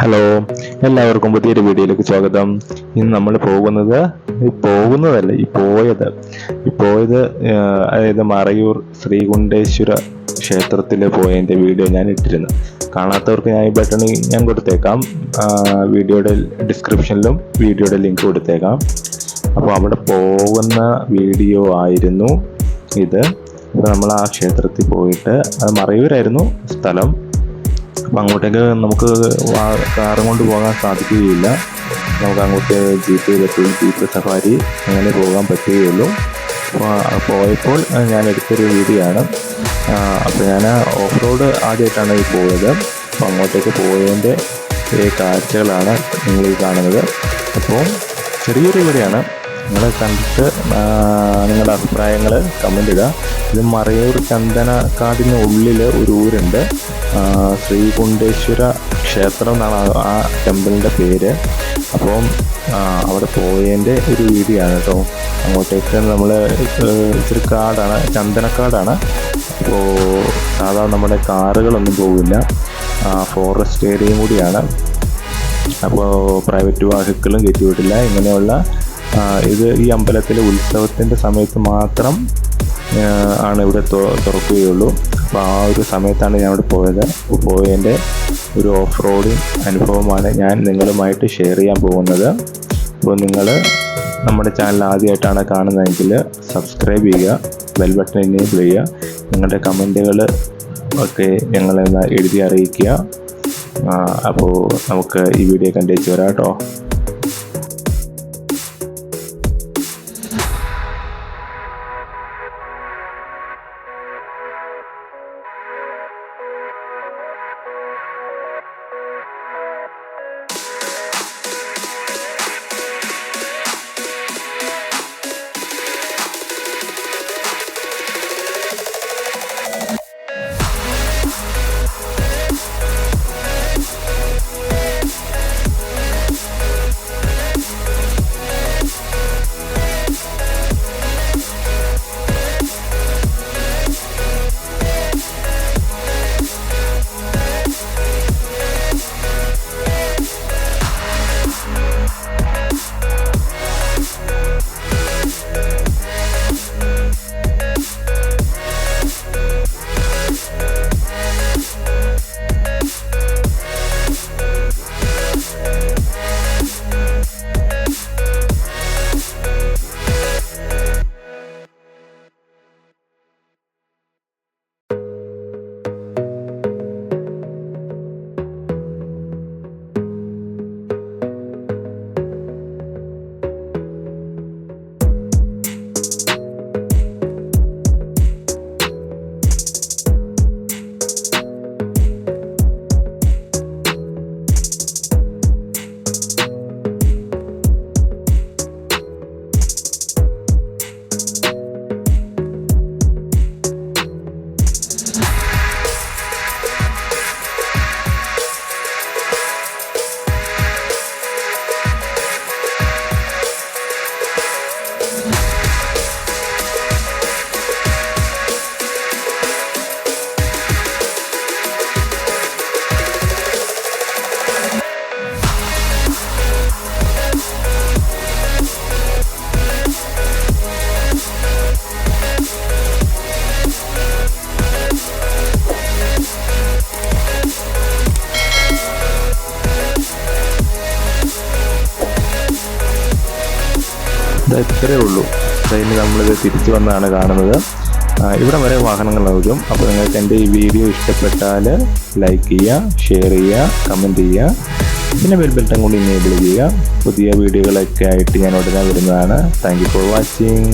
Hello, എല്ലാവർക്കും പുതിയൊരു വീഡിയോയിലേക്ക് സ്വാഗതം. ഇന്ന് നമ്മൾ പോയത് അതായത് മറയൂർ ശ്രീകുണ്ഠേശ്വര ക്ഷേത്രത്തിൽ പോയതിൻ്റെ വീഡിയോ ഞാൻ ഇട്ടിരുന്നു. കാണാത്തവർക്ക് ഞാൻ ഈ ബട്ടണിൽ ഞാൻ കൊടുത്തേക്കാം, വീഡിയോയുടെ ഡിസ്ക്രിപ്ഷനിലും വീഡിയോയുടെ ലിങ്ക് കൊടുത്തേക്കാം. അപ്പോൾ അവിടെ പോകുന്ന വീഡിയോ ആയിരുന്നു ഇത്. അപ്പോൾ നമ്മൾ ആ ക്ഷേത്രത്തിൽ പോയിട്ട്, അത് മറയൂരായിരുന്നു സ്ഥലം. അപ്പം അങ്ങോട്ടേക്ക് നമുക്ക് കാറും കൊണ്ട് പോകാൻ സാധിക്കുകയില്ല. നമുക്ക് അങ്ങോട്ട് ജീപ്പ് സഫാരി അങ്ങനെ പോകാൻ പറ്റുകയുള്ളൂ. അപ്പോൾ പോയപ്പോൾ ഞാൻ എടുത്തൊരു വീഡിയോ ആണ്. അപ്പോൾ ഞാൻ ഓഫ് റോഡ് ആദ്യമായിട്ടാണ് ഈ പോയത്. അപ്പോൾ അങ്ങോട്ടേക്ക് പോയതിൻ്റെ കാഴ്ചകളാണ് നിങ്ങൾ ഈ കാണുന്നത്. അപ്പോൾ ചെറിയൊരു വീഡിയോയാണ്. നിങ്ങൾ കണ്ടിട്ട് നിങ്ങളുടെ അഭിപ്രായങ്ങൾ കമൻ്റ് ഇടുക. ഇത് മറയൂർ ചന്ദനക്കാടിന് ഉള്ളിൽ ഒരു ഊരുണ്ട്, ശ്രീകുണ്ഠേശ്വര ക്ഷേത്രം എന്നാണ് ആ ടെമ്പിളിൻ്റെ പേര്. അപ്പം അവിടെ പോയതിൻ്റെ ഒരു വീഡിയോ ആണ് കേട്ടോ. അങ്ങോട്ടേക്ക് നമ്മൾ ഇച്ചിരി കാടാണ്, ചന്ദനക്കാടാണ്. അപ്പോൾ സാധാരണ നമ്മുടെ കാറുകളൊന്നും പോകില്ല, ഫോറസ്റ്റ് ഏരിയയും കൂടിയാണ്. അപ്പോൾ പ്രൈവറ്റ് വാഹനങ്ങളും കയറ്റിവിട്ടില്ല. ഇങ്ങനെയുള്ള ഈ അമ്പലത്തിലെ ഉത്സവത്തിൻ്റെ സമയത്ത് മാത്രം ആണ് ഇവിടെ തുറക്കുകയുള്ളൂ. അപ്പോൾ ആ ഒരു സമയത്താണ് ഞാൻ അവിടെ പോയതിൻ്റെ ഒരു ഓഫ് റോഡിങ് അനുഭവമാണ് ഞാൻ നിങ്ങളുമായിട്ട് ഷെയർ ചെയ്യാൻ പോകുന്നത്. അപ്പോൾ നിങ്ങൾ നമ്മുടെ ചാനൽ ആദ്യമായിട്ടാണ് കാണുന്നതെങ്കിൽ സബ്സ്ക്രൈബ് ചെയ്യുക, ബെൽ ബട്ടൺ എനേബിൾ ചെയ്യുക. നിങ്ങളുടെ കമൻറ്റുകൾ ഒക്കെ ഞങ്ങളെ എഴുതി അറിയിക്കുക. അപ്പോൾ നമുക്ക് ഈ വീഡിയോ കണ്ടേച്ച് വരാം കേട്ടോ. ഇത്രയേ ഉള്ളൂ. ട്രെയിനിൽ നമ്മളിത് തിരിച്ചു വന്നാണ് കാണുന്നത്. ഇവിടെ വരെ വാഹനങ്ങൾ നൽകും. അപ്പോൾ നിങ്ങൾക്ക് എൻ്റെ ഈ വീഡിയോ ഇഷ്ടപ്പെട്ടാൽ ലൈക്ക് ചെയ്യുക, ഷെയർ ചെയ്യുക, കമൻറ്റ് ചെയ്യുക, പിന്നെ ബെൽ ബട്ടൺ കൂടി എനേബിൾ ചെയ്യുക. പുതിയ വീഡിയോകളൊക്കെ ആയിട്ട് ഞാൻ ഉടനെ വരുന്നതാണ്. Thank you for watching.